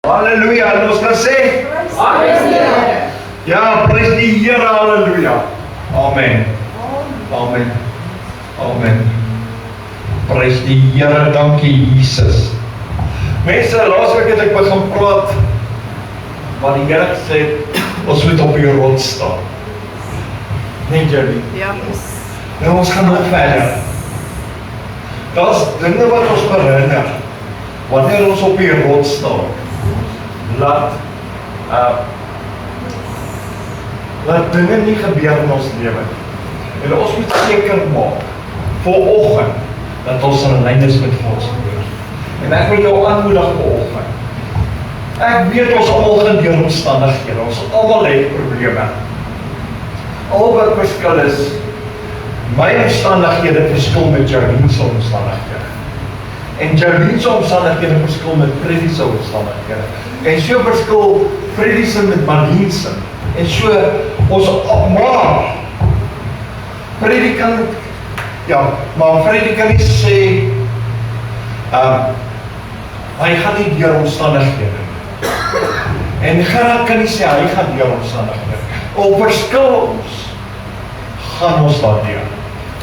Halleluja, en ons kan sê, ja, prys die Here, halleluja. Amen. Amen. Amen. Prys die Here, dankie Jesus. Mense, laasweek het ek begin praat, maar die Here gesê, ons moet op die rots staan. Nee, Jerry. Ja. Nou, ons gaan nog verder. Daar's dinge wat ons herinner, wanneer ons op die rots staan. Laat dinge nie gebeur in ons lewe. En ons moet seker maak, vanoggend, dat ons in lyn is met God se woord. En ek wil jou aanmoedig vanoggend. Ek weet ons almal gaan deur omstandighede, ons almal het probleme. Al wat verskil is, my omstandighede verskil met Jarleen se omstandighede. En Jarleen se omstandighede verskil met Freddie se omstandighede. En so verskil Freddie se met Marleen se. En so, ons maar, Freddie kan, ja, maar Freddie kan nie sê, hy gaan nie deur omstandighede. En Gerard kan nie sê, hy gaan deur omstandighede. Op verskil ons, gaan ons daardeur.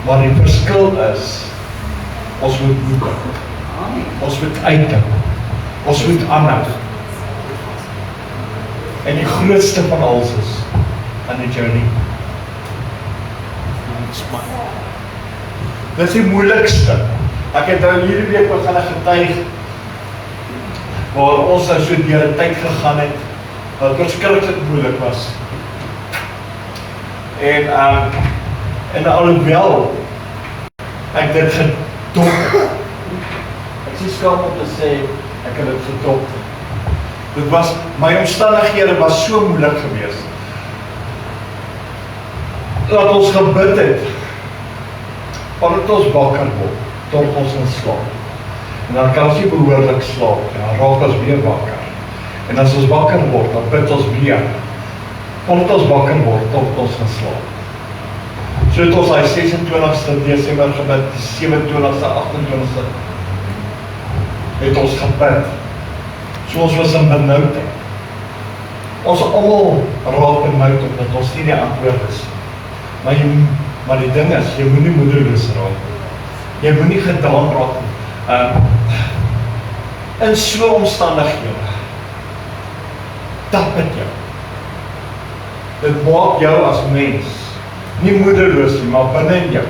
Maar die verskil is, ons moet boeken. Ons moet uitdink. Ons moet aanhou. En die grootste van alles is, aan die journey. Dit is die moeilikste. Ek het nou hierdie week begin getuig, waar ons nou so deur 'n tyd gegaan het, wat verskriklik moeilik was. En alhoewel ek dit gedop het. Ek sê skaam om te sê, ek het dit gedop. Dit was, my omstandighede was so moeilik geweest. Dat ons gebid het, omdat ons wakker word, tot ons in slaap. En dan kan ons nie behoorlik slaap, en dan raak ons weer wakker. En as ons wakker word, dan bid ons weer. Omdat ons wakker word, tot ons in slaap. So het ons die 26ste Desember gebid, die 27ste, 28ste, het ons gebid. So ons was in benauwdheid. Ons almal raak benoud, omdat ons nie die antwoord is. Maar die ding is, jy moet nie moedeloos raak. Jy moet nie gedaan raak. In so omstandighede, tap het jou. Dit maak jou as mens, nie moedeloos nie, maar binne jou,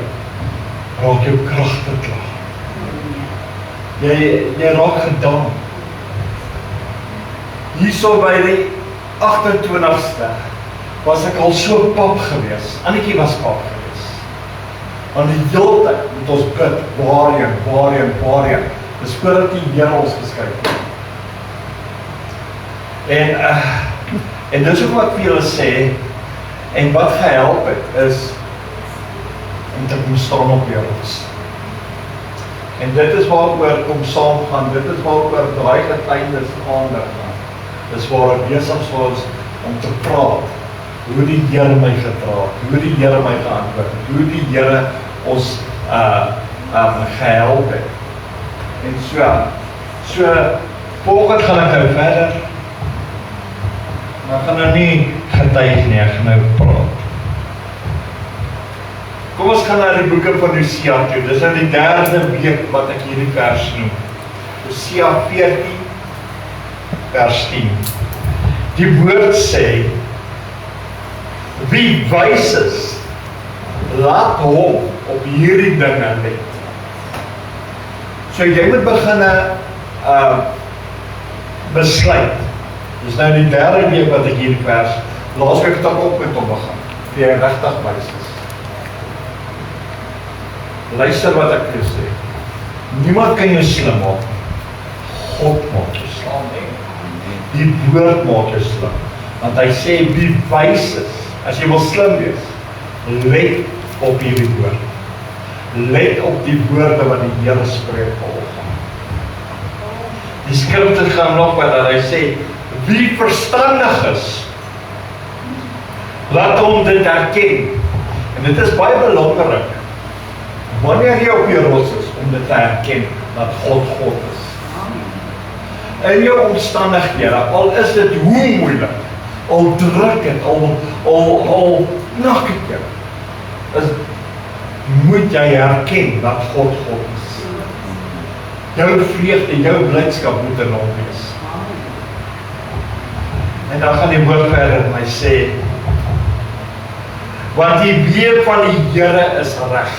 raak jou kragte klaar. Jy raak gedaan. Hierso by die 28ste, was ek al so pap gewees. Annetjie was pap gewees. Want die hele tyd moet ons bid, waarheen. Dis voordat die Here ons geskryf het. En dis ook wat ek vir julle sê, en wat gehelp het, is om te kom staan op die rots. En dit is waaroor kom saam gaan, dit is waaroor draai getuienis aandag gaan. Dis waar ek besig was om te praat, hoe die Here my gedra het, hoe die Here my geantwoord het, hoe die Here ons gehelp het. En so volgende gaan ek nou verder, maar ek gaan nou nie getuig nie, ek gaan nou praat. Kom ons gaan na die boeke van Hosea toe, dis nou die 3de week wat ek hierdie vers noem. Hosea 14, vers 10. Die woord sê, wie wys is, laat hom op hierdie dinge let. So jy moet begin besluit. Dis nou die 3de week wat ek hierdie vers, laasweek het ek ook met hom begin, wie hy regtig wys is. Luister wat ek vir jou sê. Niemand kan jou slim maak. God maak jou slim. Die woord maak jou slim. Want hy sê, wie wys is, as jy wil slim wees, let op hierdie woord. Let op die woorde wat die Here spreek vanoggend. Die skrifte gaan nog wat hy sê, wie verstandig is, laat hom dit herken. En dit is baie belangrik, wanneer jy op die rots is, om dit te herken, dat God God is. in jou omstandighede, al is dit hoe moeilik, al druk het, al knak het jou, moet jy herken dat God is. Jou vreugde, jou blydskap moet in hom wees. En dan gaan die woord verder en hy sê, want die weë van die Here is reg.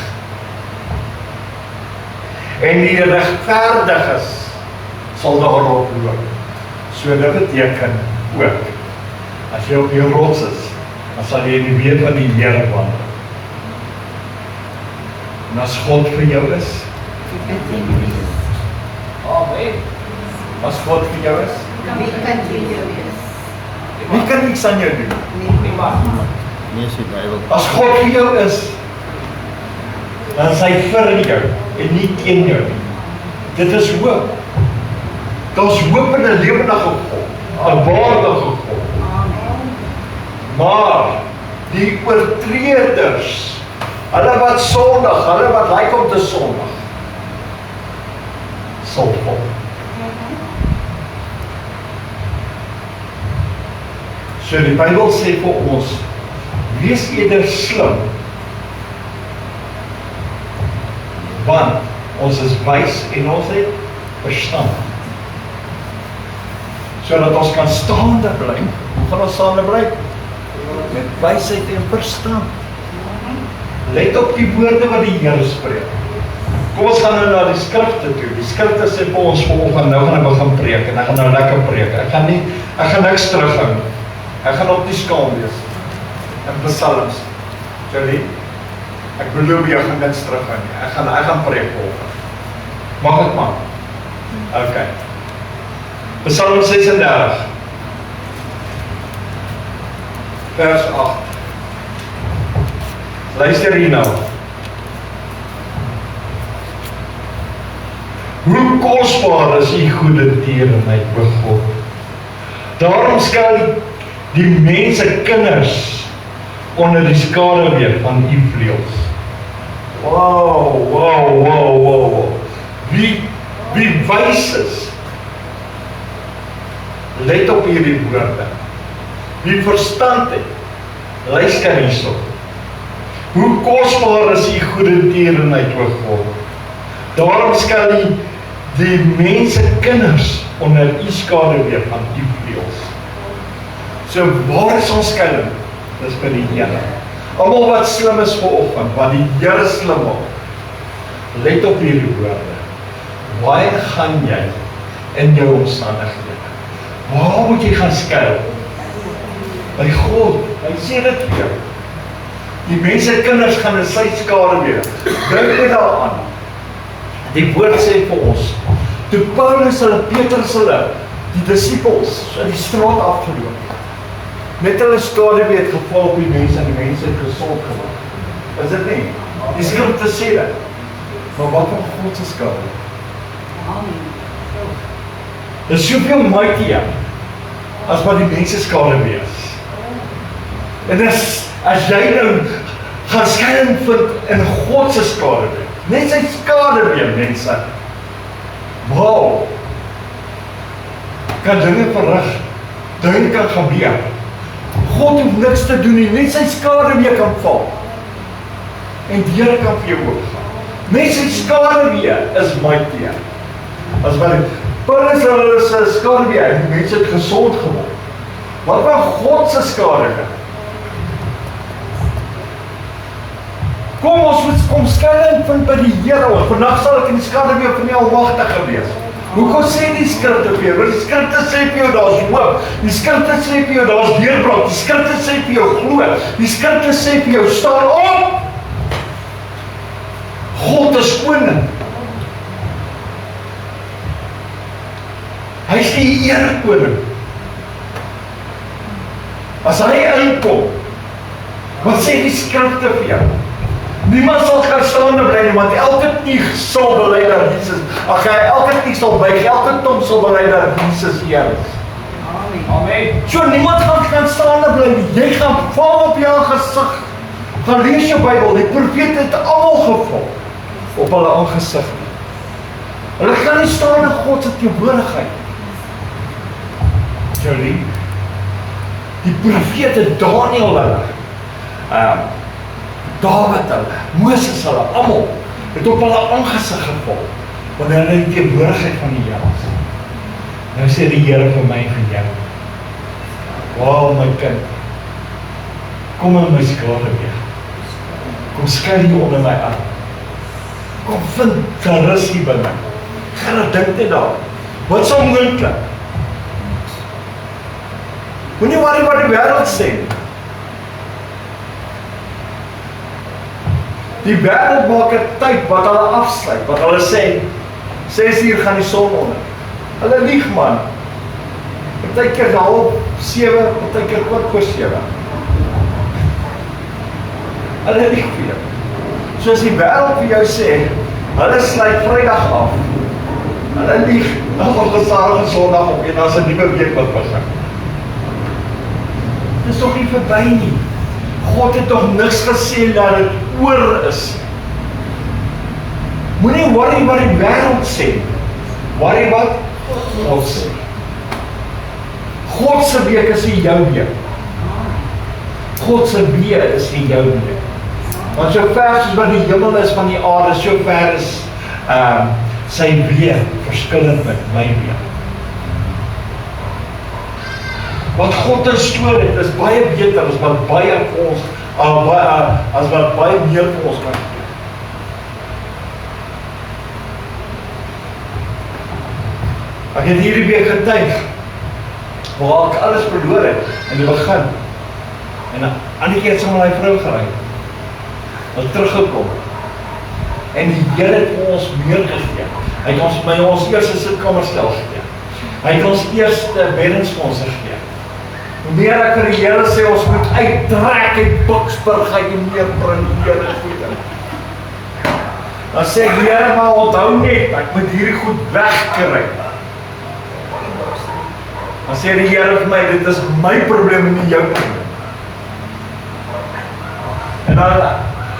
En die regverdiges sal daarop loop. So dit beteken ook, as jy op die rots is, dan sal jy in die weë van die Here wandel. En as God vir jou is, amen. As God vir jou is, Wie kan vir jou wees? wie kan niks aan jou doen? Lees die Bybel. As God vir jou is, dan is hy vir jou en nie teen jou nie. Dit is hoop. Dit is hoop in 'n lewendige God, 'n waardige God. Maar die oortreders, hulle wat sondig, hulle wat lyk om te sondig, sal val. So die Bybel sê vir ons, wees eerder slim, want ons is wys en ons het verstand. Sodat ons kan staande bly. Hoe gaan ons staande bly? Met wysheid en verstand. Let op die woorde wat die Here spreek. Kom ons gaan nou na die skrifte toe. Die skrifte sê vir ons vanoggend, nou gaan ek begin preek en ek gaan nou lekker preek. Ek gaan niks terughou. Ek gaan op die skaal wees. In Psalms. Jolie, ek beloof jy gaan niks terughou nie. Ek gaan preek vanoggend. Mag ek maar? Okay. Psalm 36. Vers 8. Luister hier nou. Hoe kosbaar is die goede tierenheid, o God. Daarom skuil die mense kinders onder die skaduwee van u vleuels. Wow. Wie wys is? Let op hierdie woorde. Wie verstand het? Luister hierso. Hoe kosbaar is die goede tierenheid, o God. Daarom skuil die mense kinders onder u skaduwee van u vleuels. So waar is ons skuiling? Dis by die Here. Almal wat slim is vanoggend, wat die Here slim maak. Let op hierdie woorde. Waar gaan jy in jou omstandighede? Waar moet jy gaan skuil? By God. Hy sê dit vir jou. Die mense kinders gaan in sy skaduwee. Dink net daaraan. Die woord sê vir ons, toe Paulus hulle, Petrus hulle, die disippels in die straat afgeloop, met hulle skaduwee het geval op die mense en die mense het gesond geword. Is dit nie? Die skrifte sê dit. Maar wat van God se skaduwee? Dit is soveel mightier as wat die mense skaduwee is. En as jy nou gaan skuiling vind in God se skaduwee, net sy skaduwee, mense. Wow. Kan dinge verrig, dinge kan gebeur. God hoef niks te doen nie, net sy skaduwee kan val. En die Here kan vir jou oopgaan. Net sy skaduwee is mighty. As wat Paulus hulle se skaduwee, die mense het gesond geword. Wat van God se skaduwee? Kom ons moet skuiling vind by die Here. Vandag sal ek in die skaduwee van die Almagtige wees. Hoekom sê die skrifte vir jou? Want die skrifte sê vir jou daar's hoop. Die skrifte sê vir jou daar's deurbraak. Die skrifte sê vir jou glo. Die skrifte sê vir jou staan op. God is koning. Hy is die erekoning. As hy inkom, wat sê die skrifte vir jou? Niemand sal kan staande bly nie, want elke knie sal bely dat Jesus, elke knie sal buig, elke tong sal bely dat Jesus Here is. Amen. So niemand kan staande bly nie. Jy gaan val op jou gesig. Gaan lees jou Bybel. Die profete het almal geval op hulle aangesig. Hulle kan nie staan in God se teenwoordigheid. So die profete Daniel hulle, Dawid hulle, Moses hulle, almal, het op hulle aangesig geval, wanneer hulle die teenwoordigheid van die Here was. Nou sê die Here vir my en vir jou, wow my kind, kom in my skade weer, kom skuil hier onder my arm, kom vind gerus hier binne, Gerard, dink net daar, wat sal moontlik? Moenie worry wat die wêreld sê. Die wêreld maak 'n tyd wat hulle afsluit, wat hulle sê, 6 uur gaan die son onder. Hulle lieg man. Partykeer half 7, partykeer kwart voor 7. Hulle lieg vir jou. Soos die wêreld vir jou sê, hulle sluit Vrydag af. Hulle lieg, dan gaan hulle Saterdag Sondag op en dan is 'n nuwe week wat begin. Dit is toch nie verby nie. God het toch niks gesê dat het oor is. Moenie worry wat die wêreld sê. Worry wat God sê. God se week is nie jou week. God se week is nie jou week. Want so ver soos wat die hemel is van die aarde, so ver is sy week verskillend met my week. Wat God instoor het, is baie beter as wat baie vir ons, as wat baie meer vir ons kan gee. Ek het hierdie week getuig, waar ek alles verloor het, in die begin. En Annetjie het saam met die vrou gery, wat teruggekom. En die Here het vir ons meer gegee. Hy het ons by ons eerste sitkamerstel gegee. Hy het ons eerste beddingsfonds gegee. Hoe meer ek vir die Here sê, ons moet uittrek uit Boksburg, hy die meer bring die Here goed in. Dan sê ek, Here, maar onthou net, ek moet hierdie goed wegkry. Dan sê die Here vir my, dit is my probleem en nie jou probleem.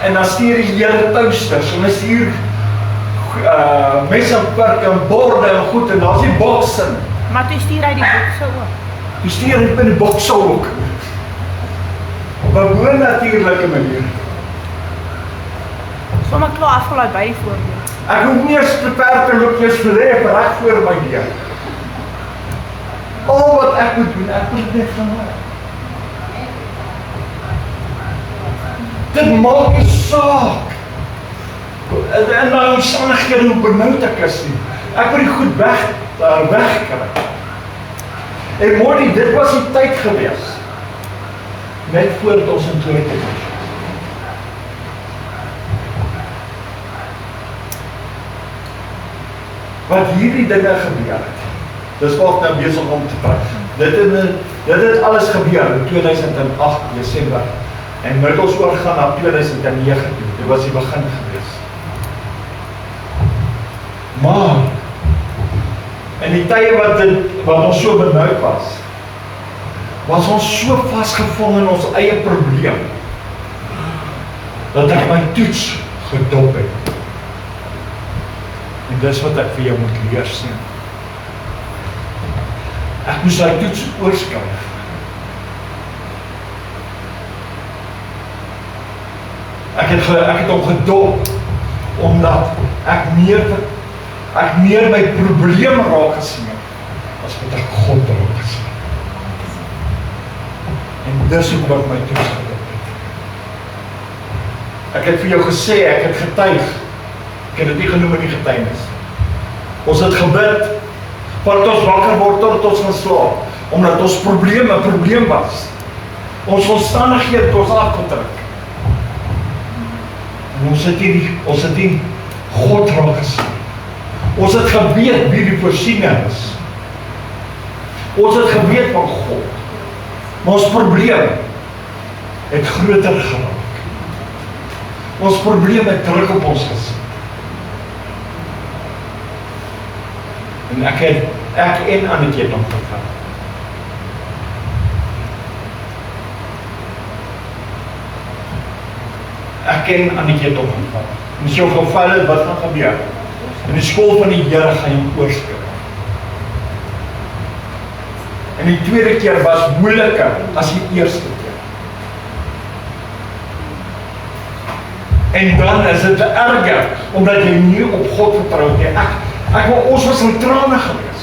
En dan stuur die Here toasters, en dan stuur mes en perk en borde en goed, en dan is die boksin. Maar toe stuur hy die bokse ook. Die stuur het by die bokse ook. Op 'n bo-natuurlike manier. Sommige klaar afgelaai by die voorbeeld. Ek hoef nie eens te ver te loop, jy's reg voor my deur. Al wat ek moet doen, ek moet net van haar. Dit maak nie saak. En my omstandighede hoe benoud ek is nie. Ek moet die goed wegkry. En Mordy, dit was die tyd gewees. Net voordat ons in Toorn het. Wat hierdie dinge gebeur het. Dis wat nou besig om te praat. Dit het alles gebeur in 2008 Desember. En middels oorgaan na 2009 toe. Dit was die begin gewees. Maar in die tye wat ons so benoud was ons so vasgevang in ons eie probleem, dat ek my toets gedop het. En dis wat ek vir jou moet leer sien. Ek moes die toets oorskryf. Ek het hom gedop, omdat ek meer my probleem raak gesien het, as wat ek God raak gesien het. En dis ook wat my toets gedop het. Ek het vir jou gesê, ek het getuig, ek het dit nie genoem in die getuienis. Ons het gebid, want ons wakker word tot ons gaan slaap, omdat ons probleem 'n probleem was. Ons omstandighede het ons afgetrek. En ons het nie God raak gesien. Ons het geweet wie die voorsiener is. Ons het geweet van God. Maar ons probleem het groter geraak. Ons probleem het druk op ons gesit. En ek en Annetjie het hom gevat. Ek ken Annetjie het hom gevat. En as jy hom geval het, wat gaan gebeur? In die skool van die Here gaan jy hom oorskry. En die tweede keer was moeiliker as die eerste keer. En dan is dit erger, omdat jy nie op God vertrou nie. Ons was in trane gewees.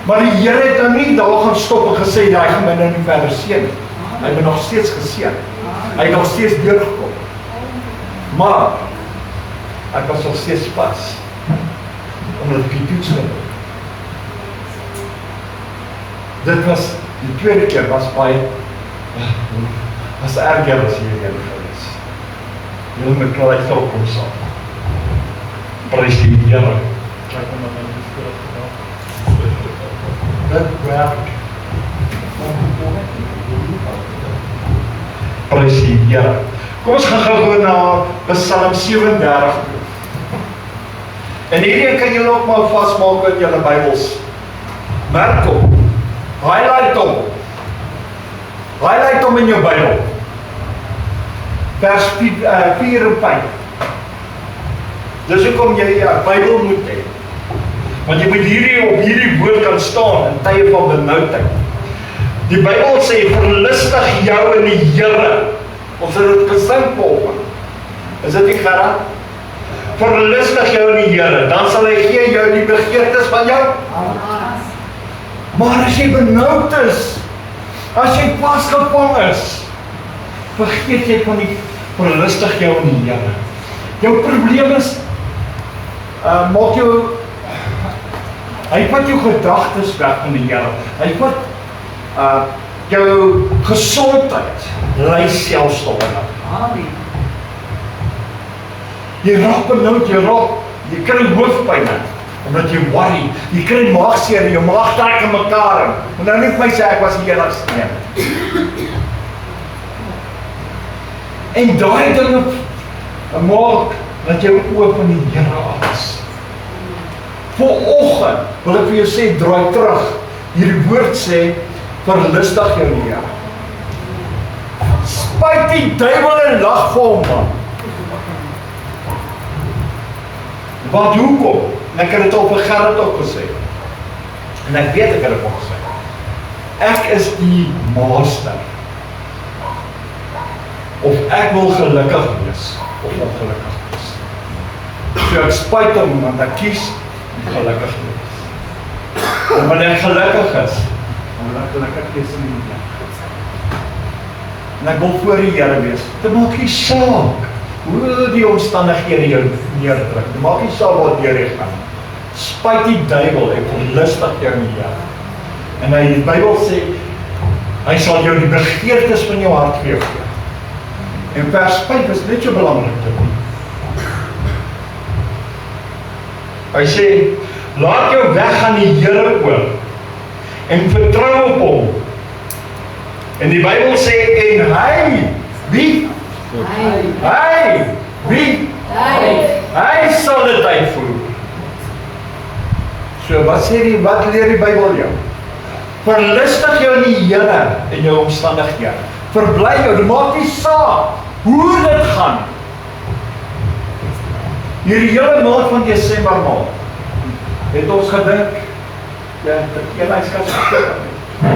Maar die Here het nou nie daar gaan stop en gesê, hy gaan my nou nie verder seën nie. Hy het nog steeds geseën. Hy het nog steeds deurgekom. Maar, ek was nog steeds pas, omdat ek die toets gedoen. Dit was, die tweede keer was baie, was erger as hierdie gewees. Julle met klaar sal kom saam. Prys die Here. Dit werk. Prys die Here. Kom ons gaan gou na Psalm 37. En hierdie kan julle ook maar vasmaak in julle Bybels. Merk hom. Highlight hom. Highlight hom in jou Bybel. Vers 4 en 5. Dis hoekom jy 'n Bybel moet hê. Want jy moet op hierdie woord kan staan in tye van benoudheid. Die Bybel sê, verlustig jou in die Here. Ons het dit gesing volgens. Is dit nie gerad? Verlustig jou in die Here, dan sal hy gee jou die begeertes van jou. Maar as jy benoud is, as jy vasgevang is, vergeet jy van die verlustig jou in die Here. Jou probleem is, maak jou, hy vat jou gedagtes weg van die Here. Hy vat jou gesondheid, lei selfs tot Amen. Jy raak benoud, jy kry hoofpyn, omdat jy worry, jy kry maagseer, jou maag trek in mekaar, en nou net my sê, ek was die enigste nie. En daai dinge maak, dat jy oop van die Here af is. Vanoggend wil ek vir jou sê, draai terug, hierdie woord sê, verlustig jou in die Here. Spuit die duiwel en lag vir hom, man. Wat hoekom? En ek het dit al vir Gerrit ook gesê. En ek weet ek het dit ook gesê. Ek is die master. Of ek wil gelukkig wees, of ongelukkig wees. So ek spuit hom, want ek kies om gelukkig te wees. En wanneer ek gelukkig is, dan wil ek gelukkig wees in die Here. En ek wil voor die Here wees. Dit maak nie saak hoe die omstandighede jou neerdruk. Dit maak nie saak wat deur jy gaan. Spuit die duiwel en verlustig jou in die Here. En die Bybel sê, hy sal jou die begeertes van jou hart gee. En vers 5 is net so belangrik te doen. Hy sê, laat jou weg aan die Here oor en vertrou op hom. En die Bybel sê, en hy, wie? Hy, wie? Hy sal dit uitvoer. So, wat leer die Bybel jou? Verlustig jou in die Here en jou omstandighede. Verbly jou, dit maak nie saak hoe dit gaan. Hierdie hele maand van Desember maand het ons gedink, ja, een yskas geklik.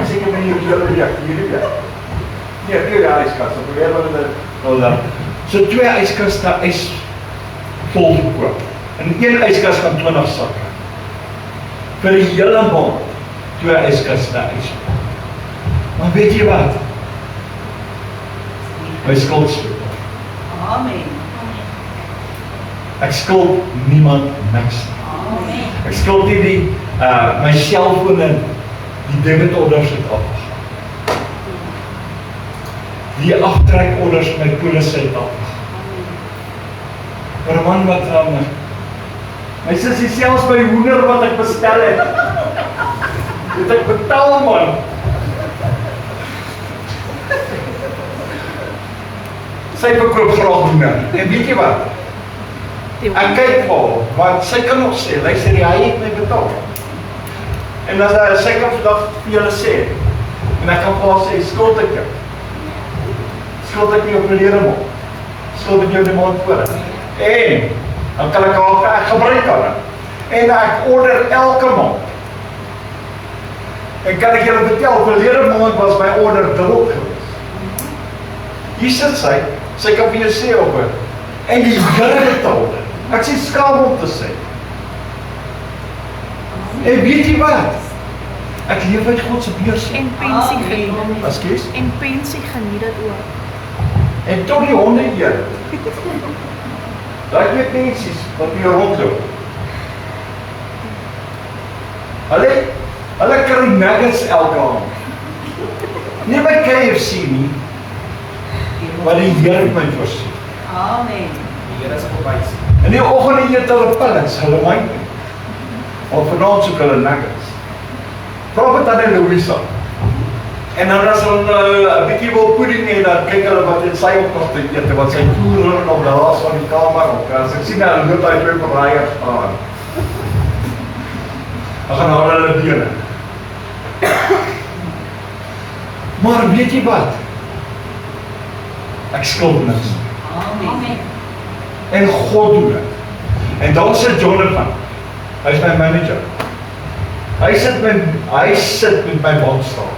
Seker met hierdie hele week, Nee, 2 yskas, dan probeer hulle dit so 2 yskas daar ys vol gekoop. En 1 yskas van 20 sakke. Vir die hele maand 2 yskas daar ys. Maar weet jy wat? My skuld speel. Amen. Ek skuld niemand niks. Amen. Ek skuld nie my selfoon en die debitorders het afgegaan. Die aftrekorders my polis het afgegaan. Maar man, wat raam my sussie selfs by hoender wat ek bestel het. Het ek betaal, man. Sy verkoop graag hoender. En weet jy wat? Ek kyk vir haar, want sy kan nog sê, luister, hy het my betaal. En as sy kan vandag vir julle sê, en ek kan vir haar sê, skuld ek jou. Skuld ek jou verlede maand. Skuld ek jou die maand voor. En, dan kan ek gebruik haar. En ek order elke maand En kan ek julle vertel, verlede maand was my order dubbel gewees. Hier sit sy kan vir jou sê op het, en die Here betaal dit. Ek sê skaam om te sê. En weet jy wat? Ek leef uit God se beurs. En pensie geniet dit. Ekskuus? En pensie geniet dit ook. En tot die honde eet. Daai twee pensies wat hier rondloop. Hulle kry nuggets elke aand. Nie by KFC nie, maar die Here het my voorsien. Amen. Die Here is op wys. In die oggend eet hulle pellets, hulle mind nie. Maar vanaand soek hulle nuggets. Vra met aan Louisa. En dan as hulle 'n bietjie wil pudding hê, dan kyk hulle wat in sy op nog te eet, wat sy toer op die laas van die kamer op. As ek sien hulle loop uit by braaier aan. Dan gaan hulle bene. Maar weet jy wat? Ek skuld niks. Amen. En God doen dit. En dan sit Jonathan. Hy is my manager. Hy sit met my bankstaan.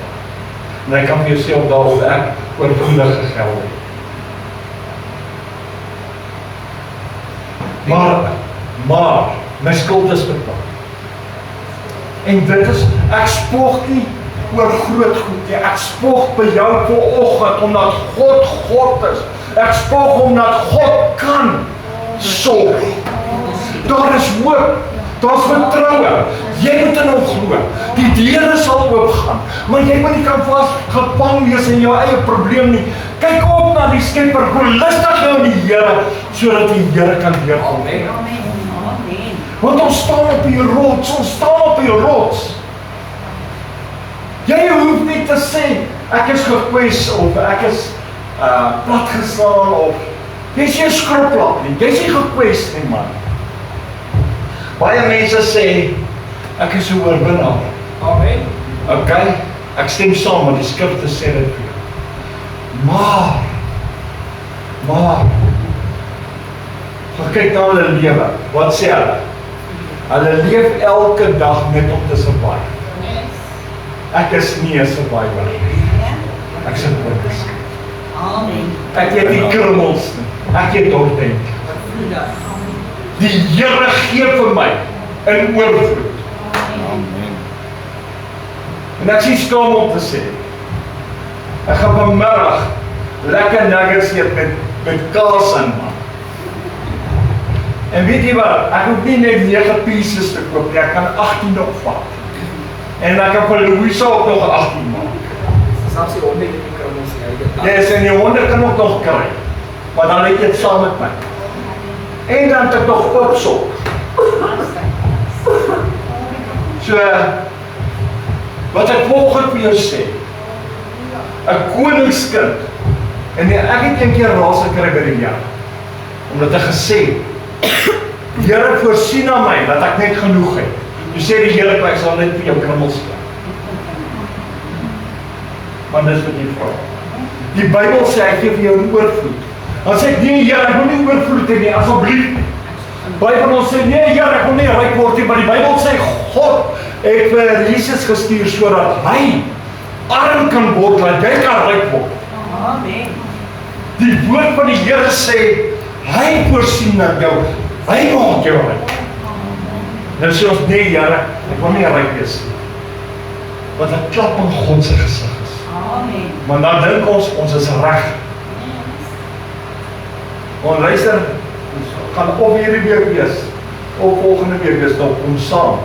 En hy kan vir jou sê of daarop ek oorvloedige geld het. Maar my skuld is betaal. En dit is, ek spoeg nie oor groot goed nie. Ek spoeg by jou vanoggend omdat God is. Ek spoeg omdat God kan sorg. Daar is hoop. Daar's vertroue. Jy moet in hom glo. Die deure sal oopgaan. Maar jy moet nie kan vasgevang wees in jou eie probleem nie. Kyk op na die Skepper, glo lustig nou in die Here, sodat die Here kan deurkom. Amen. Want ons staan op die rots, Jy hoef nie te sê, ek is gekwes, of ek is platgeslaan, of jy is nie 'n skroplap nie, jy is nie gekwes nie, man. Baie mense sê, ek is 'n oorwinnaar. Amen. Okay, ek stem saam met die skrifte sê dit vir jou. Maar, kyk na hulle lewe, wat sê hulle? Hulle leef elke dag net om te survive. Ek is nie 'n survivor nie. Ek is 'n oorwinnaar. Amen. Ek eet nie krummels nie, ek eet ordentlik. Die Here gee vir my in oorvloed. Amen. En ek sien skaam om te sê, ek gaan vanmiddag lekker nuggets eet met kaas in, man. En weet jy wat, ek hoef nie net 9 pieces te koop nie, ek kan 18 opvat. En ek kan vir Louisa ook nog 18 maak. Selfs die honde het die krummels nie. Yes, en die honde kan ook nog kry, maar dan het jy het saam met my. En dan het ek nog oopsop. So, wat ek volgend vir jou sê, 'n koningskind, en ek het een keer raas gekry by die Here, omdat ek gesê, Here voorsien aan my, dat ek net genoeg het. Toe sê die Here, ek sal net vir jou krummels gee. Maar dis wat jy vra. Die Bybel sê, ek gee vir jou 'n oorvloed. Dan sê ek, nee Here, ek wil nie oorvloed hê nie, asseblief nie. Baie van ons sê, nee Here, ek wil nie ryk word nie, maar die Bybel sê, God het vir Jesus gestuur, sodat hy arm kan word, dat jy kan ryk word. Amen. Die woord van die Here sê, hy voorsien aan jou, hy maak jou ryk. Nou sê ons, nee Here, ek wil nie ryk wees nie. Want 'n klap in God se gesig is. Amen. Maar dan dink ons is reg. Want luister, ons gaan op hierdie week wees, of volgende week wees, dan kom saam.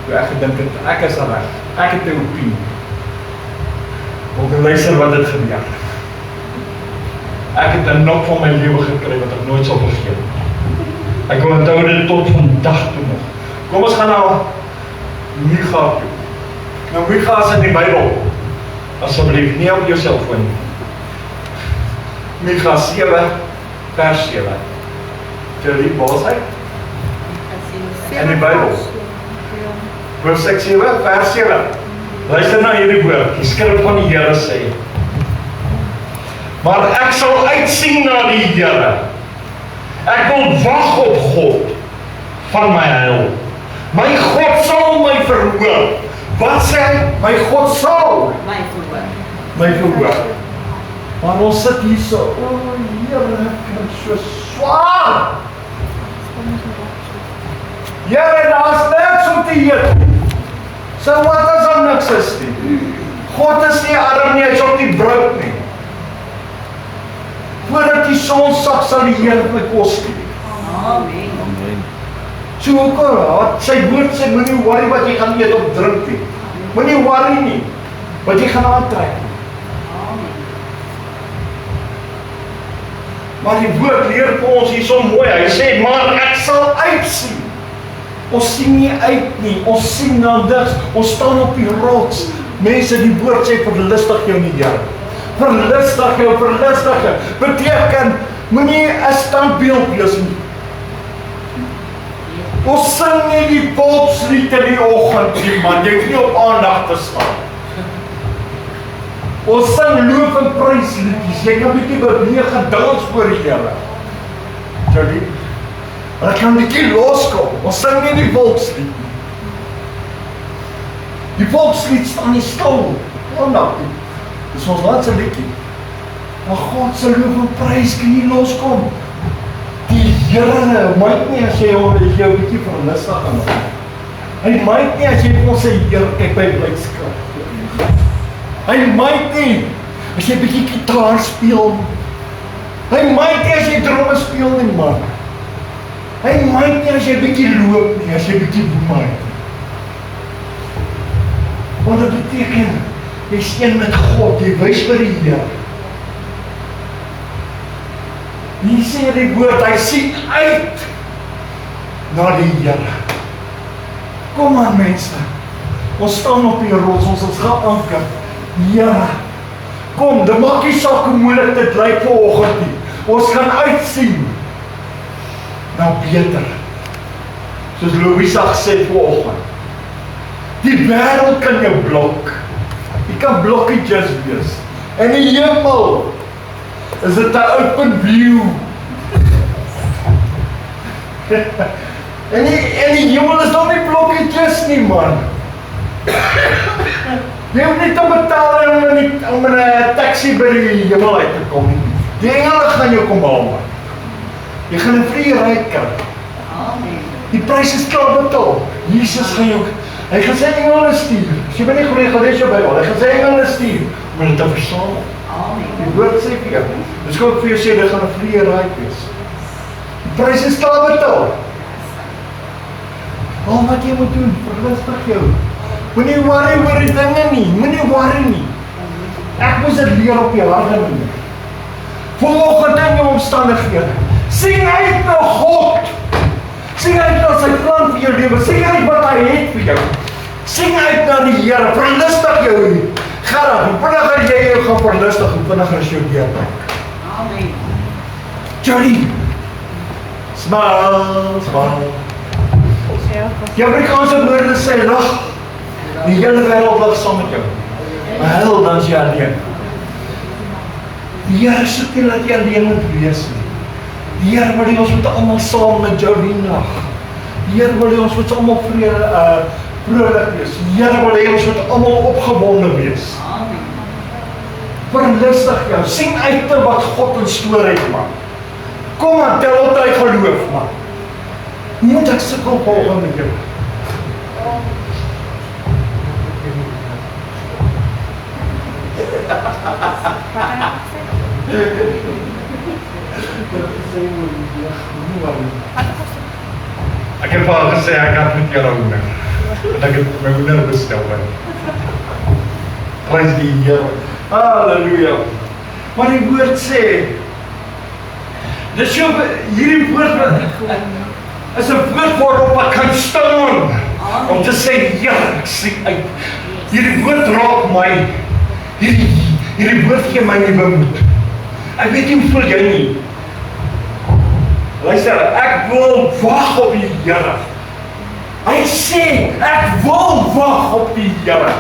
Toe ek gedink het, ek is reg, ek het 'n opinie. Want luister wat dit gebeur. Ek het 'n nok van my lewe gekry wat ek nooit sal vergeet. Ek onthou dit tot vandag toe nog. Kom ons gaan na Micha toe. Nou Micha is in die Bybel. Asseblief, nie op jou selfoon nie. Micha 7 vers 7. Terlie, waar is hy? In die Bybel. Hoofstuk 7 vers 7. Luister na hierdie woord. Die skrif van die Here sê: Maar ek sal uitsien na die Here. Ek wil wag op God van my heil. My God sal my verhoor. Wat sê hy? My God sal My verhoor. my verhoor. Maar ons sit hier so, o Here, ek is so swaar. Here, daar's niks om te eet. So wat as daar niks is nie? God is nie arm nie, hy is op die brood nie. Voordat die son sak sal die Here my kos gee. Amen. Amen. So ook sy woord sê, moenie worry wat jy gaan eet of drink nie. Moenie worry nie, wat jy gaan aantrek nie. Amen. Maar die woord leer vir ons hier so mooi, hy sê, maar ek sal uitsien. Ons sien nie uit nie, ons sien na niks, ons staan op die rots. Mense, die woord sê, verlustig jou nie, Here. Verlustig jou, beteken, moenie 'n standbeeld wees nie. Ons sing nie die volkslied in die oggend nie, man, jy hoef nie op aandag te staan. Ons sing loof en prysliedjies, jy kan bietjie beweeg en dans voor die Here. Sorry. Maar ek kan bietjie loskom, ons sing nie die volkslied nie. Die volkslied staan nie stil, aandag nie. Dis ons laatste liedjie. Maar God se loof en prys kan nie loskom. Die Here, maak nie as jy hom jou bietjie verlustig aan hom. Hy maak nie as jy vir ons sê, Here, kyk by blydskap. Hy maak nie as jy bietjie gitaar speel. Hy maak nie as jy drome speel nie, man. Hy maak nie as jy bietjie loop nie, as jy bietjie boemaak. Want dit beteken, jy steen met God, jy wys vir die Here. Hier sê die woord, hy sien uit na die Here. Kom aan mense, ons staan op die rots, ons gaan anker. Here, kom, dit maak nie saak hoe moeilik dit lyk vanoggend nie. Ons gaan uitsien na beter. Soos Louisa gesê vanoggend. Die wêreld kan jou blok. Jy kan blokkies wees. En die hemel is dit 'n open view. en die hemel is nog nie blokkies nie, man. Jy hoef nie te betaal om in 'n taxi by die hemel uit te kom nie. Die engele gaan jou kom haal, man. Jy gaan 'n vrye ry kry. Amen. Die prys is klaar betaal. Jesus gaan jou, hy gaan sy engele stuur. As jy nie glo, gaan jy jou Bybel. Hy gaan sy engele stuur om dit te versamel. Amen. Die woord sê vir jou. Dis kom ek vir jou sê, dit gaan 'n vrye ry wees. Die prys is klaar betaal. Al wat jy moet doen, verlustig jou. Moenie worry oor die dinge nie, moenie worry nie. Ek moes dit leer op die harde manier. Vanoggend in jou omstandighede, sien uit na God. Sien uit na sy plan vir jou lewe, sien uit wat hy het vir jou. Sien uit na die Here, verlustig jou. Gerard, hoe vinniger jy jou gaan verlustig, hoe vinniger is jou deurbraak. Amen. Johnny, smile. Die Afrikaanse woorde sê, lag. Die hele wêreld lag saam met jou. Maar huil dan is jy alleen. Die Here soek nie dat jy alleen moet wees nie. Die Here wil hê ons moet almal saam met Jolien lag. Die Here wil hê ons moet almal vrolik wees. Die Here wil hê ons moet almal opgewonde wees. Amen. Verlustig jou, sien uit na wat God in stoor het, man. Kom aan, tel op jy geloof, man. Moet ek sukkel volgende met jou. Ek het vir haar gesê, ek het met jou hoender. En ek het my hoender bestel. Prys die Here. Halleluja. Maar die woord sê, dis hierdie woord is 'n woord waarop ek kan staan. Om te sê, Here, ek sien uit. Hierdie woord raak my. Hierdie woord gee my nuwe moed. Ek weet nie hoe voel jy nie. Luister, ek wil wag op die Here. Hy sê, ek wil wag op die Here.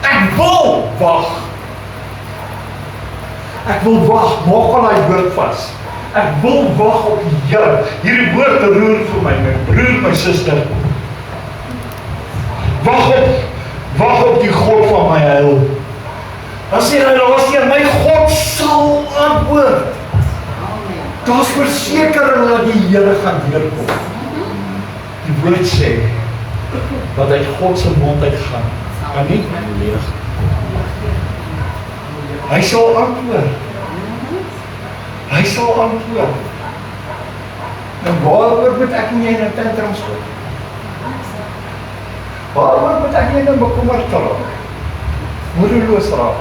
Ek wil wag. Ek wil wag, maak al die woord vas. Ek wil wag op die Here. Hierdie woord roer vir my broer, my suster. Wag op die God van my heil. Dan sê hy laaste, my God sal antwoord. Amen. Daar's versekering dat die Here gaan deurkom. Die woord sê, wat uit God se mond uitgaan, kan nie leeg. Hy sal antwoord. Hy sal antwoord. En waaroor moet ek en jy nou tantrums gooi? Waaroor moet ek en jy nou bekommerd raak? Moedeloos raak?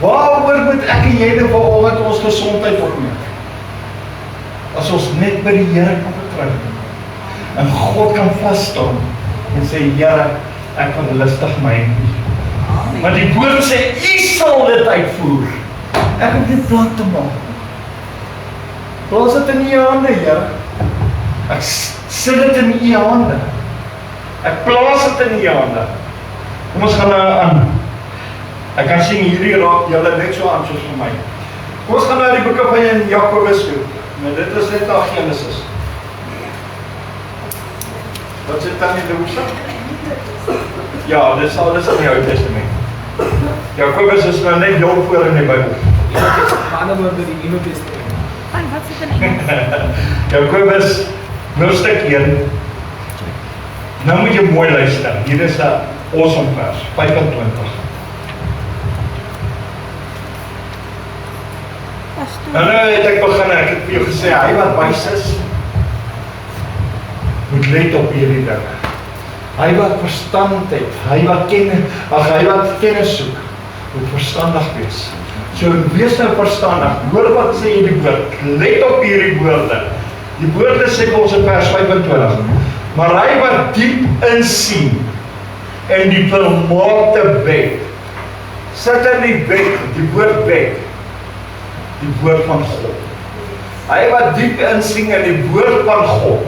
Waaroor moet ek en jy nou vanoggend ons gesondheid opneem? As ons net by die Here kan vertrou en God kan vasstaan en sê, Here, ek kan lustig my nie. Want die woord sê, U sal dit uitvoer. Ek het nie plan te maak. Plaas dit in U hande, Here. Ek sit dit in U hande. Ek plaas dit in U hande. Kom ons gaan nou aan. Ek kan sien hierdie raak julle net so aan soos vir my. Kom ons gaan nou die boeke van Jakobus toe. Nou dit is net na Genesis. Wat sê Tannie Louisa? Ja, dit is alles in die Ou Testament. Jakobus is nou net heel voor in die Bybel. Ander woorde die Nuwe Testament. Van wat sit in Engels? Jakobus, hoofstuk 1. Nou moet jy mooi luister. Hier is 'n awesome vers, 25. Nou het ek begin, ek het vir jou gesê, hy wat wys is, moet let op hierdie dinge. Hy wat verstand het, hy wat kennis soek, moet verstandig wees. So wees nou verstandig, hoor wat sê hierdie woord, let op hierdie woorde. Die woorde sê ons in vers 25, maar hy wat diep insien en die volmaakte wet, sit in die wet, die woord wet, die woord van God. Hy wat diep insien in die woord van God,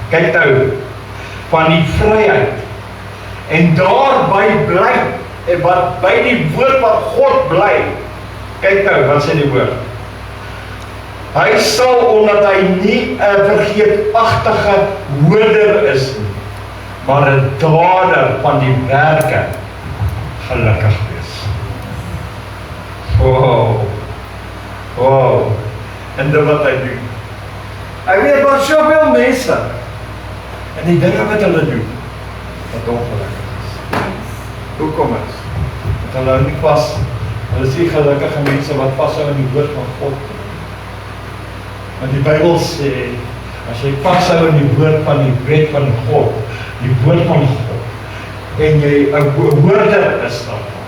kyk nou, van die vryheid, en daarby bly, en wat by die woord van God bly, kyk nou, wat sê die woord? Hy sal, omdat hy nie 'n vergeetachtige hoorder is nie, maar 'n dader van die werke, gelukkig wees. Wow, en dit wat hy doen. Hy weet wat soveel mense, en die dinge wat hulle doen, wat ongelukkig is. Hoekom is? Dat hulle nie hulle sê gelukkige mense wat vashou in die woord van God. Want die Bybel sê, as jy vashou in die woord van die wet van God, die woord van God, en jy 'n hoorder is daarvan,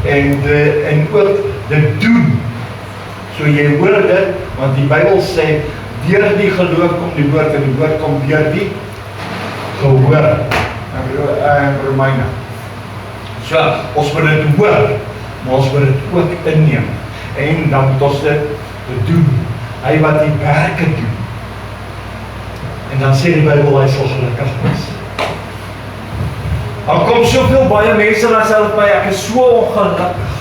en ook dit doen, so jy hoor dit, want die Bybel sê, deur die geloof kom die woord, en die woord kom deur die gehoor, in Romeine. So, ons moet dit hoor, maar ons moet dit ook inneem, en dan moet ons dit doen, hy wat die werke doen, en dan sê die Bybel, hy sal gelukkig wees. Dan kom soveel baie mense na self by, ek is so ongelukkig.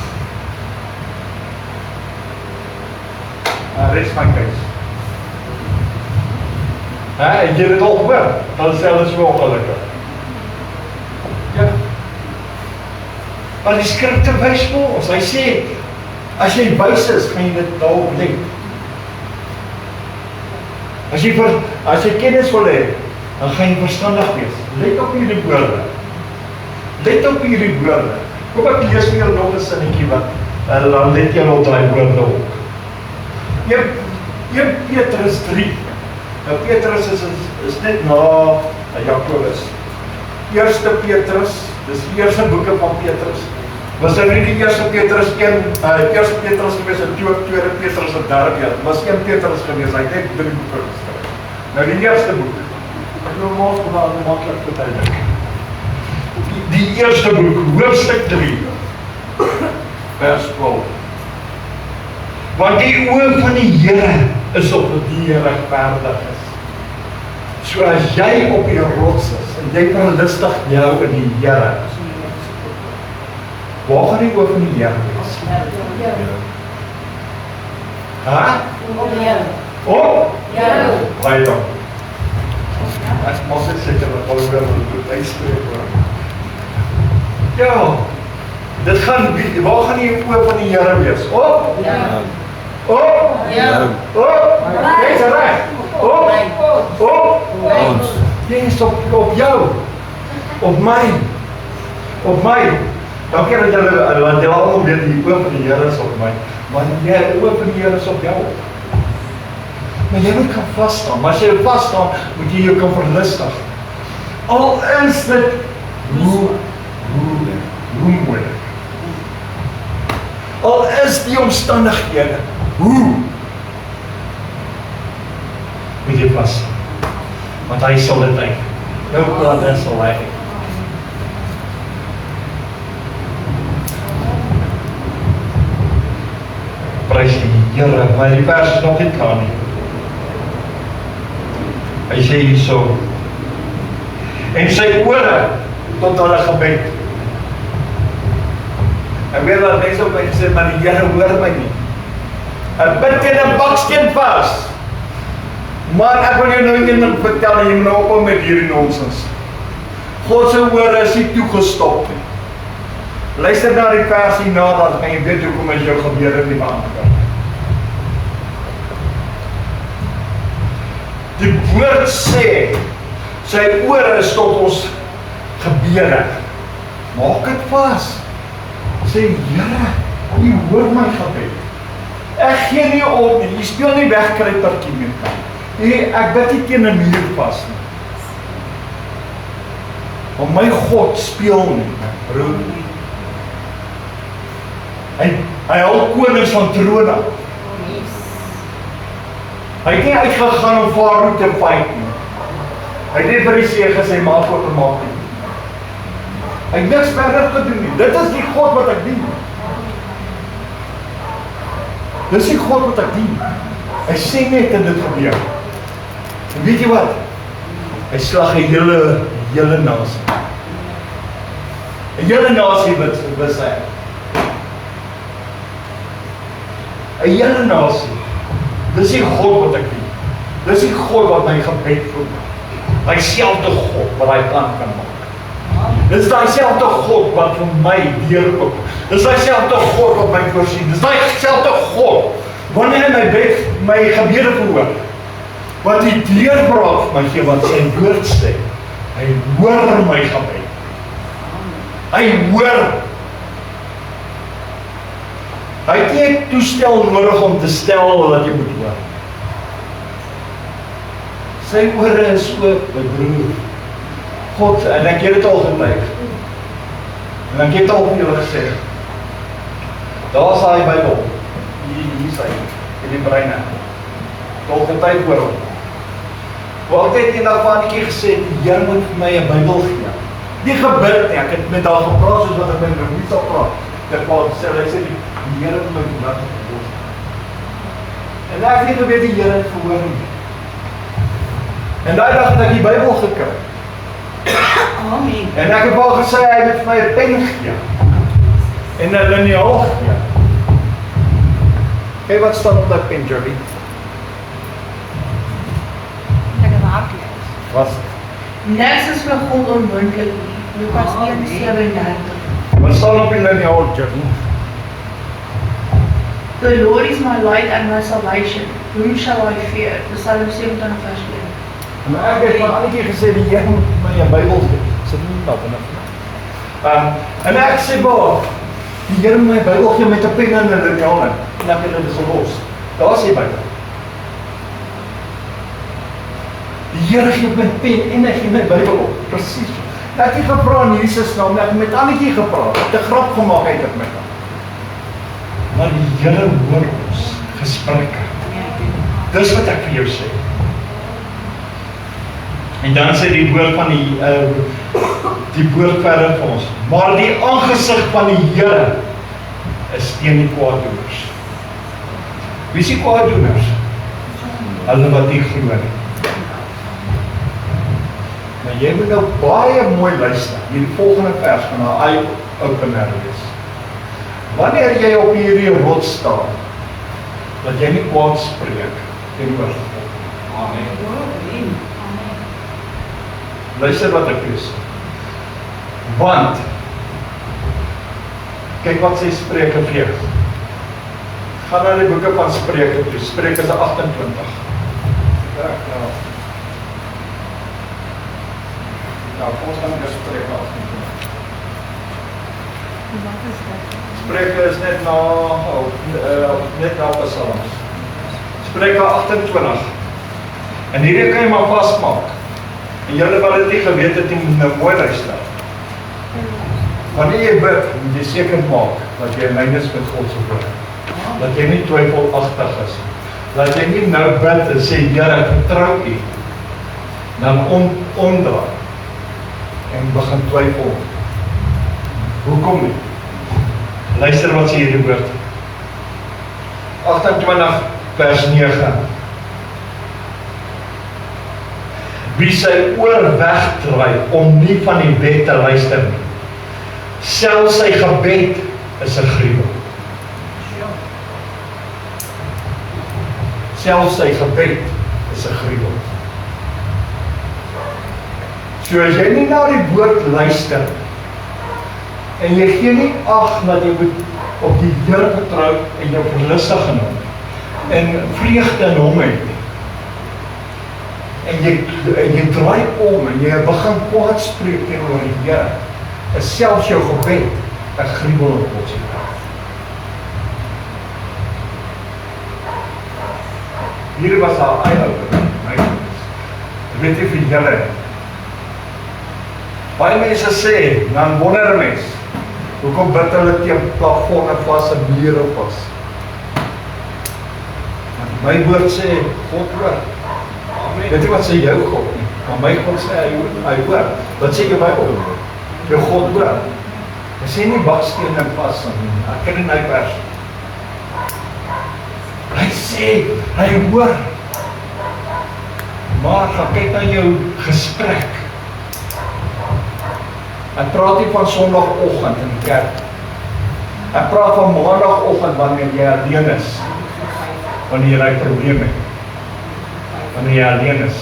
Rest my case. Het jy dit al gehoor? Dan is hulle so ongelukkig. Ja. Maar die skrifte wys vir ons, hy sê, as jy wys is, gaan jy dit daarop let. As jy kennis wil hê, dan gaan jy verstandig wees. Let op hierdie woorde. Let op hierdie woorde. Kom ek lees vir jou nog 'n sinnetjie wat, dan let jy op daai woorde op. 1 Petrus 3. Nou Petrus is net na Jakobus. 1 Petrus, dis die eerste boeke van Petrus. Was nou nie die 1 Petrus 1 Petrus gewees en 2 Petrus en 3, was 1 Petrus gewees, hy het net 3 boeke geskryf. Nou die eerste boek, ek wil maar maklik verduidelik. Die eerste boek, hoofstuk 3, vers 12. Want die oë van die Here is op die regverdig is. So as jy op die rots is, en jy verlustig jou in die Here, waar gaan die oë van die Here wees? Op? Baie dankie. Ek maak net seker dat al oor moet uitspreek oor. Ja, dit gaan, waar gaan die oë van die Here wees? Op? Ja. Op? Ja. Op? Jy's reg. Op? Op? Ons. Jy's op jou. Op my. Op my. Dankie dat julle almal weet die oë van die Here is op my. Maar die oë van die Here is op jou. Maar jy moet kan vasstaan. Maar as jy vasstaan, moet jy jou kan verlustig. Al is dit hoe moeilik. Al is die omstandighede, hoe moet jy vasstaan? Want hy sal dit uit. Nou plan is sal hy. Prys die Here, maar die vers is nog nie klaar nie. Hy sê hierso, en sy ore tot hulle gebed. Ek weet dat mense op my sê, maar die Here hoor my nie. Ek bid teen 'n baksteen vas. Maar ek wil jou nou een vertel en jy moet nou ophou met hierdie nonsens. God se ore is nie toegestop nie. Luister na die vers hierna, dan gaan jy weet hoekom is jou gebede nie beantwoord. Die woord sê, sy ore is tot ons gebede. Maak dit vas. Sê, Here, U hoor my gebed. Ek gee nie op nie, Jy speel nie wegkruipertjie met my. Ek bid nie teen 'n muur vas nie. Want my God speel nie, my broer. Hy hou konings van trone. Hy het nie uitgegaan om Farao te fight nie. Hy het net vir die see gesê, maak wat maak nie. Hy het niks verder gedoen nie. Dit is die God wat ek dien. Dis die God wat ek dien. Hy sê net en dit gebeur. En weet jy wat? Hy slag 'n hele nasie. 'n hele nasie wat sê. 'n hele nasie. Dis die God wat ek dien. Dis die God wat my gebed voel. Hy selfde God wat hy plan kan maak. Dis daai selfde God wat vir my deurkom. Dis daai selfde God wat my voorsien. Dis daai selfde God wanneer hy my gebede verhoor. Wat die deurbraak my gee wat sy woord sê. Hy hoor my gebed. Hy hoor. Hy het nie 'n toestel nodig om te stel wat jy moet hoor. Sy ore is oop, my broer. God, en ek het dit al getuig. En ek het al vir julle gesê. Daar is hy Bybel. Hier is hy, in die brein. Al getuig oor hom. Wat het eendag van 'n keer gesê, die Here moet vir my 'n Bybel gee. Nie gebid nie, ek het met haar gepraat soos wat ek met my nie sal praat. Ek wou sê, hy sê die Here moet my laat verhoor. En ek het nie geweet die Here het verhoor nie. En daai dag het ek die Bybel gekry. Amen. En ek het al gesê hy het vir my 'n pen gegee. En 'n liniaal gegee. Kyk wat staan op daai pen, Jerry. Ek het hartlik. Wat? Niks is vir God onmoontlik nie. Lukas 1:37. Wat staan op die liniaal, Jerry? The Lord is my light and my salvation. Whom shall I fear? Psalm 27 vers 1. En ek het van al die keer gesê die Here moet my 'n Bybel gee. Sit nie nou binne. En ek sê maar, die Here moet my Bybel gee met 'n pen en 'n liniaal in. En ek het dit so los. Daar sê Bybel. Die Here gee my pen en hy gee my Bybel op. Presies. Ek het gevra in Jesus naam, ek het met Annetjie gepraat. Ek het 'n grap gemaak uit dit met hom. Maar die Here hoor ons gesprekke. Dis wat ek vir jou sê. En dan sê die woord van die woord verder vir ons. Maar die aangesig van die Here is teen die kwaaddoeners. Wie is die kwaaddoeners? Hulle wat nie glo nie. Maar jy moet nou baie mooi luister. Hierdie volgende vers van 'n eye-opener is. Wanneer jy op hierdie rots staan, dat jy nie kwaad spreek teenoor God. Amen. Luister wat ek lees. Want, kyk wat sê Spreuke vir jou. Gaan na die boeke van Spreuke toe, Spreuke is 28. Nou, ons gaan dus Spreuke 28. Wat is dit? Spreuke is net na Psalms. Spreuke 28. En hierdie kan jy maar vasmaak. En julle wat dit nie geweet het, jy moet nou mooi luister. Wanneer jy bid, moet jy seker maak dat jy in lyn is met God se woord. Dat jy nie twyfelagtig is. Dat jy nie nou bid en sê, Here, ek vertrou U. Dan omdraai en begin twyfel. Hoekom nie? Luister wat sê hierdie woord. 28 vers 9. Wie sy oor wegdraai om nie van die wet te luister nie. Selfs sy gebed is 'n gruwel. Selfs sy gebed is 'n gruwel. So as jy nie na die woord luister en jy gee nie ag dat jy moet op die Here vertrou en jou verlustig in hom en vreugde in hom het en jy draai om en jy begin kwaad spreek teenoor die Here, is selfs jou gebed 'n gruwel in God se oë. Hier was haar eye-opener, ek weet nie vir julle. Baie mense sê, dan wonder 'n mens, hoekom bid hulle teen plafonne vas en mure vas? Want my woord sê, God hoor. Weet jy wat sê jou God nie? Maar my God sê, hy hoor. Wat sê jou Bybel? Jou God hoor. Hy sê nie bakstene vas nie. Ek ken in hy vers. Hy sê, hy hoor. Maar gaan kyk na jou gesprek. Ek praat nie van Sondagoggend in die kerk. Ek praat van Maandagoggend wanneer jy alleen is. Wanneer jy 'n probleem het. Wanneer jy alleen is.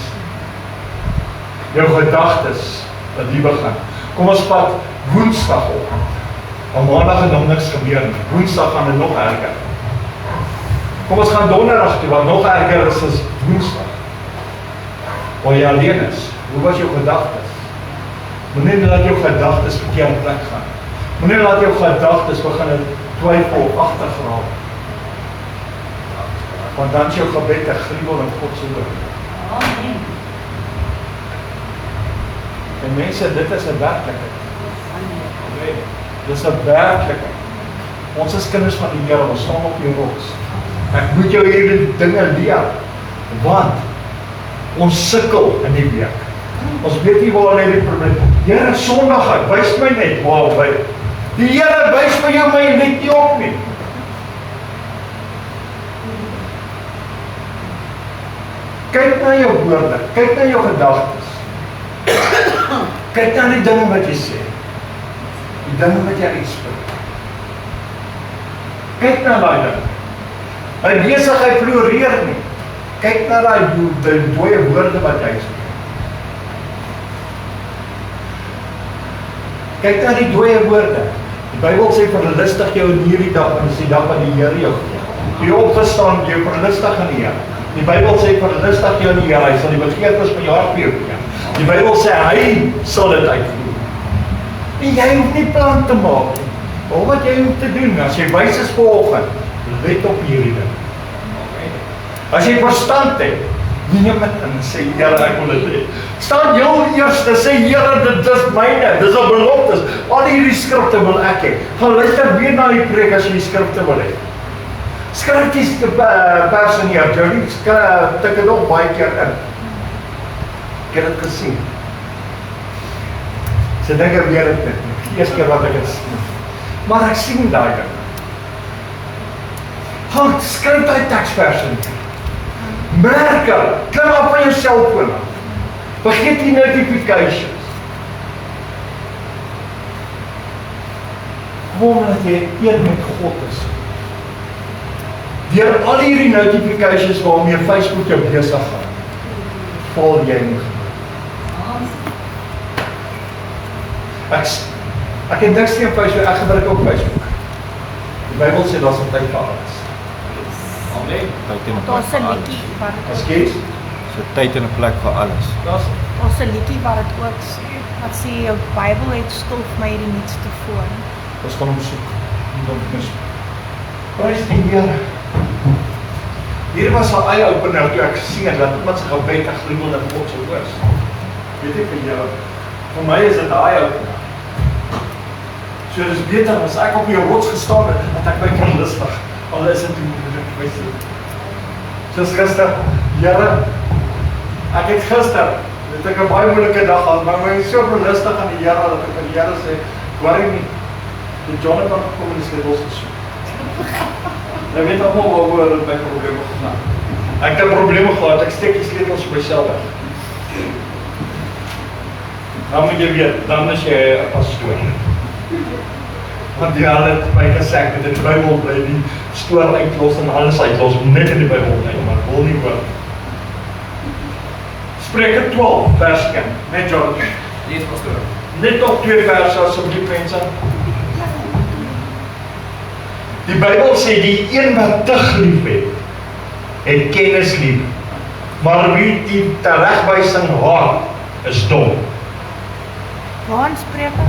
Jou gedagtes wat die begin. Kom ons vat Woensdagoggend. Op Maandag het nog niks gebeur nie. Woensdag gaan dit nog erger. Kom ons gaan Donderdag toe, wat nog erger is as Woensdag. Waar jy alleen is. Hoe was jou gedagtes? Moenie laat jou gedagtes verkeerde plek gaan. Moenie laat jou gedagtes begin twyfelagtig raak. Want dan is jou gebed 'n gruwel in God se oë. Amen. En mense, dit is 'n werklikheid. Dit is 'n werklikheid. Ons is kinders van die Here, ons staan op die rots. Ek moet jou hierdie dinge leer, want ons sukkel in die week. Ons weet nie waar lê die probleem. Here, Sondag uit, wys my net waar by. Die Here wys vir jou my net nie op nie. Kyk na jou woorde, kyk na jou gedagtes. Kyk na die dinge wat jy sê. Die dinge wat jy uitspreek. Kyk na daai ding. Hy besigheid floreer nie. Kyk na daai dooie woorde wat jy uitspreek. Kyk na die dooie woorde. Die Bybel sê verlustig jou in hierdie dag, en dis die dag wat die Here jou gee. Toe jy opgestaan, jy verlustig in die Here. Die Bybel sê verlustig jou in die Here, hy sal die begeertes van jou hart vir jou gee. Die Bybel sê hy sal dit uitvoer. En jy hoef nie plan te maak nie. Al wat jy hoef te doen, as jy wys is vanoggend, let op hierdie ding. As jy verstand het, neem dit en sê, Here, ek wil dit hê. Staan heel eerste, sê, Here, dit is myne, dis 'n beloftes. Al hierdie skrifte wil ek hê. Gaan luister weer na die preek as jy die skrifte wil hê. Skryf die verse neer, Jody, tik dit nog baie keer in. Ek het dit gesien. So dink ek weer dit, die eerste keer wat ek het sien. Maar ek sien daai ding. Gaan, skryf daai teksverse neer. Merk, klim op van jou selfoon af. Vergeet die notifications. Gewoon dat jy een met God is. Deur al hierdie notifications waarmee Facebook jou besig gaan, val jy in. Ek het niks teen Facebook, ek gebruik ook Facebook. Die Bybel sê daar's 'n tyd vir alles. Amen. Daar's 'n liedjie wat Ekskuus? So tyd en 'n plek vir alles. daar's 'n liedjie wat dit ook sê. Wat sê jou Bybel het stof my die nuutste voor. Ons gaan hom soek. Prys die Here. Hier was 'n eye-opener toe ek sien dat iemand se gebed gegloei in God se woord. Weet ek vir jou, vir my is dit 'n eye-opener. So dis beter as ek op die rots gestaan het, dat ek my kan lustig. Al is dit moeilik vir my so. Soos gister, Here, ek het gister, het ek 'n baie moeilike dag gehad, maar my is so verlustig aan die Here, dat ek aan die Here sê, worry nie, die Jonathan gekom en die sleutels gesoek. Jy weet allemaal waaroor het my probleme gegaan. Ek het probleme gehad, ek steek die sleutels vir myself weg. Dan moet jy weet, dan is jy 'n pastoor. Want die Here het my gesê, ek moet in die Bybel bly, die stoor uitlos en alles uitlos, net in die Bybel bly, maar ek wil nie hoor. Spreuke 12, vers 1, net Jonathan. Lees pastoor. Net op 2 verse asseblief mense. Die Bybel sê die een wat tug lief het kennis lief, maar wie die teregwysing haat, is dom. Waar Spreuke?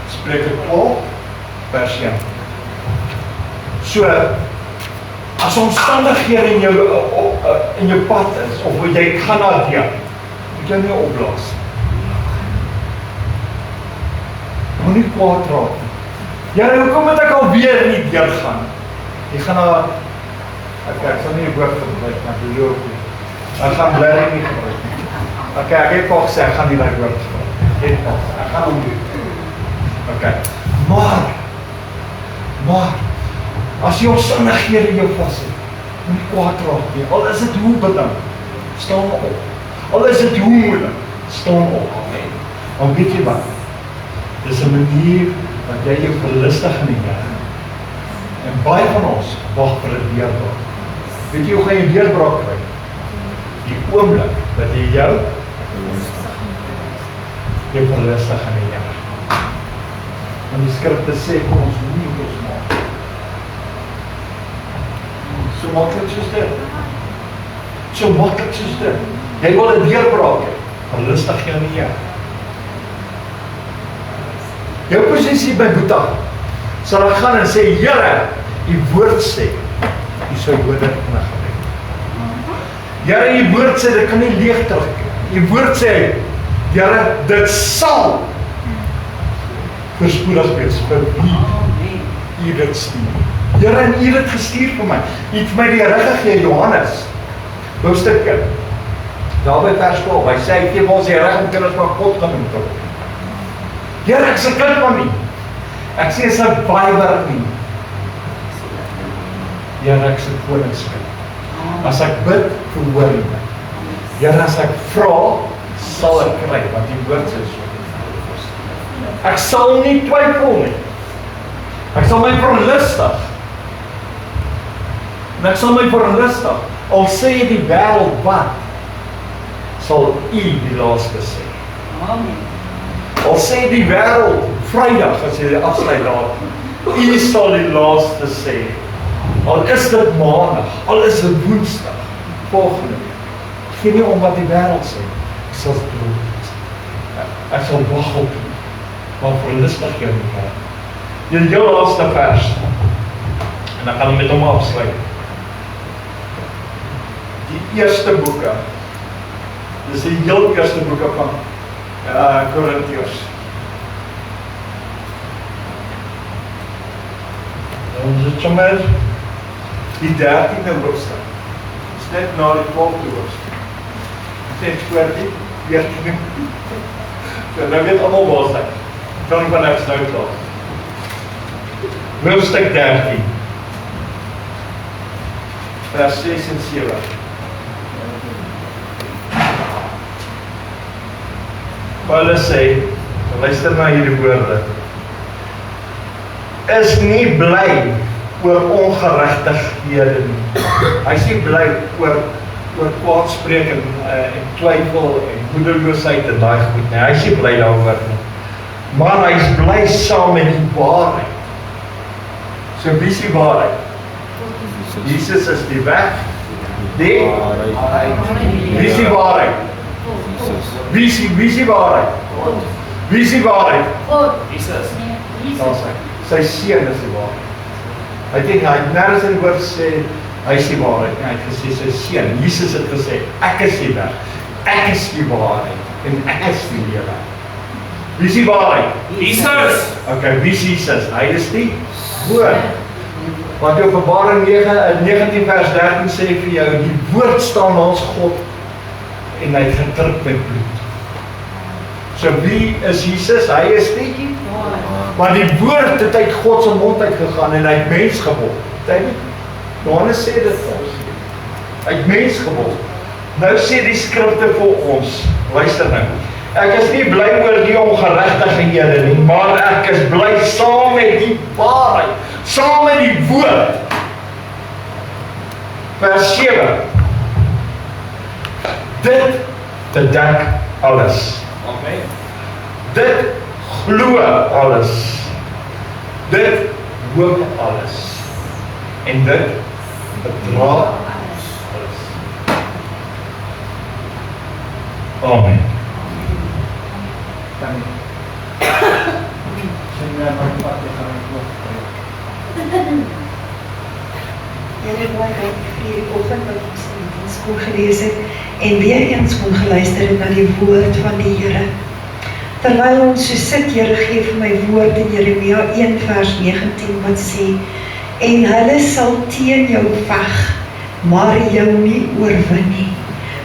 Spreuke 12, vers 1. So, as omstandighede in jou pad is, of jy gaan na deur, moet jy nie opblaas. Moenie kwaad raak nie. Ja, hoekom moet ek alweer nie deur gaan? Jy gaan na, ek sal nie die woord gebruik, maar ek beloof nie. Ek gaan bly nie gebruik nie. Ek het al gesê, ek gaan nie die woord gebruik. Ek gaan hom doen. Maar, as jy omstandighede jou vasthou, moenie kwaad raak nie. Al is dit hoe beding, staan op. Al is dit hoe moeilik, staan op. Want weet jy wat? Dis 'n manier wat jy jou verlustig in die Here. En baie van ons wag vir 'n deurbraak. Weet jy hoe gaan jy deurbraak kry? Die oomblik dat jy jou verlustig in die Here. Want die skrifte sê kom ons nie ons maak. So maklik soos dit. So maklik soos dit. Jy wil 'n deurbraak hê. Verlustig jou in die Here. Jou posisie by Boeta sal ek gaan en sê, Here, die woord sê, jy sou woorde kan gebruik. Here, die woord sê, dit kan nie leeg terugkeer. Die woord sê, Here, dit sal voorspoedig wees vir wie U dit stuur. Here, en U het gestuur vir my. U het my die Here gegee, Johannes, hoofstuk 1. Daar by vers 12, hy sê, hy gee ons die reg om kinders van God genoem te word. Here, ek is 'n kind van U. Ek sê 'n survivor nie. Here, ek is 'n koningskind. As ek bid, verhoor U my. Here, as ek vra, sal ek kry, want die woord sê so. Ek sal nie twyfel nie. Ek sal my verlustig. En ek sal my verlustig. Al sê die wêreld wat, sal U die laaste sê. Amen. Al sê die wêreld, Vrydag as jy die afsluit daar, U sal die laaste sê. Al is dit Maandag, al is dit Woensdag, volgende week. Gee nie om wat die wêreld sê. Ek sal Ek sal wag op U, maar verlustig jou nie Here. Die heel laaste vers, en dan gaan ek met hom afsluit. Die eerste boeke, dis die heel eerste boeke van Korintiërs. Ons het sommer die 13de hoofstuk. Dis net na die 12de hoofstuk. Dit voor die 14de. So, nou weet almal waar sy. Dan van ek nou klaar. Hoofstuk 13. Vers 6 en 7. Paulus sê, luister na hierdie woorde, is nie bly oor ongeregtighede nie. Hy is nie bly oor kwaadspreek en twyfel en moedeloosheid en daai goed nie. Hy is nie bly daaroor nie. maar hy is bly saam met die waarheid. So wie is die waarheid? Jesus is die weg, die wie is die waarheid? Wie is die waarheid? Wie is die waarheid? Jesus. Daar sy seun is die waarheid. Hy het nergens in die woord sê, hy is die waarheid. Hy het gesê, sy seun, Jesus het gesê, ek is die weg, ek is die waarheid, en ek is die lewe. Wie is die waarheid? Jesus. Okay, wie is Jesus? Hy is die woord. Want Openbaring 19 vers 13 sê vir jou, die woord staan als God, en hy het gedruk met bloed. So wie is Jesus? Hy is die maar die woord het uit God se mond uitgegaan en hy het mens geword. Johannes sê dit vir ons. Hy het mens geword. Nou sê die skrifte vir ons, luister nou. Ek is nie bly oor die ongeregtighede nie, maar ek is bly saam met die waarheid, saam met die woord. Vers 7. Dit bedek alles. Amen. Dit glo alles. Dit hoop alles. En dit bedra alles. Amen. Here, baie dankie vir hierdie oggend wat ons in die diens kon gelees het en weer eens kon geluister het na die woord van die Here. Terwyl ons so sit, Here, gee vir my woord in Jeremia 1 vers 19 wat sê, en hulle sal teen jou veg, maar jou nie oorwin nie.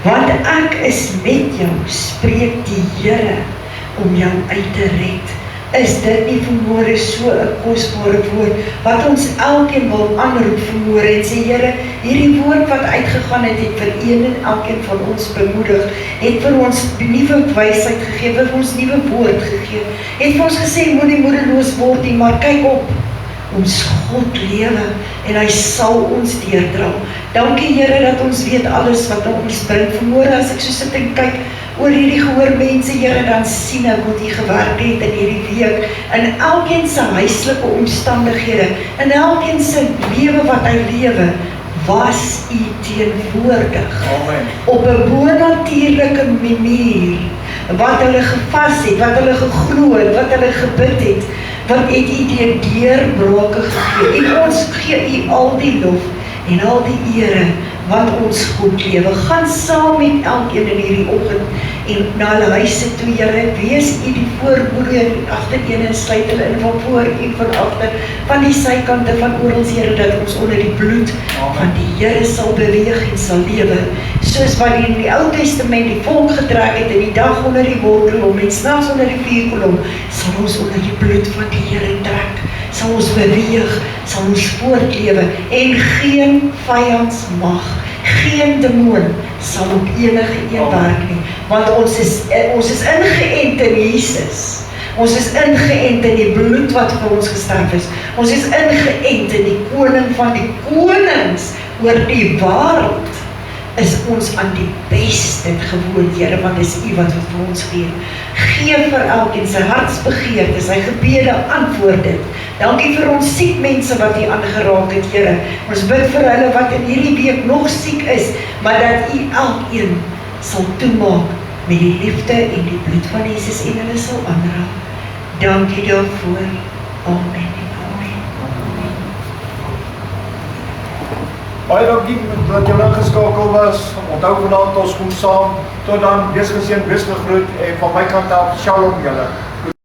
Want ek is met jou, spreek die Here, om jou uit te red. Is dit nie vanmôre so 'n kosbare woord, wat ons elkeen wil aanroep vanmôre en sê, Here, hierdie woord wat uitgegaan het, het vir een en elkeen van ons bemoedig, het vir ons nuwe wysheid gegee, vir ons nuwe woord gegee, het vir ons gesê, moenie moedeloos word nie, maar kyk op, ons God lewe en hy sal ons deurdra. Dankie Here dat ons weet alles wat ons bring. Vanmôre as ek so sit en kyk oor hierdie gehoor mense, Here, dan sien ek wat U gewerk het in hierdie week, in elkeen se huislike omstandighede, in elkeen se lewe wat hy lewe, was U teenwoordig. Amen. Op 'n bonatuurlike manier, wat hulle gevas het, wat hulle geglo het, wat hulle gebid het, wat het U die deurbrake gegee. En ons gee U al die lof en al die ere, wat ons goed lewe. Gaan saam met elkeen in hierdie oggend en na hulle huise toe, Here, wees U die voorhoede en agtereen en sluit hulle in van voor en van agter, van die sykante van oral, Here, dat ons onder die bloed van die Here sal beweeg en sal lewe, soos wat in die Ou Testament die volk getrek het in die dag onder die wolkkolom en snags onder die vuurkolom, sal ons onder die bloed van die Here trek, sal ons beweeg, sal ons voortlewe en geen vyand mag, geen demoon sal op enige een werk nie, want ons is ingeënt in Jesus. Ons is ingeënt in die bloed wat vir ons gesterf is. Ons is ingeënt in die koning van die konings oor die wêreld. Is ons aan die beste gewoon, Here, want dis U wat vir ons gee. Gee vir elkeen sy hartsbegeerte, sy gebede, antwoord dit. Dankie vir ons siek mense wat U aangeraak het, Here. Ons bid vir hulle wat in hierdie week nog siek is, maar dat U elkeen sal toemaak met die liefde en die bloed van Jesus en hulle sal aanraak. Dankie daarvoor. Amen. Baie dankie dat julle ingeskakel was. Onthou vanaand ons kom saam. Tot dan, wees geseënd, wees gegroet en van my kant af, shalom julle.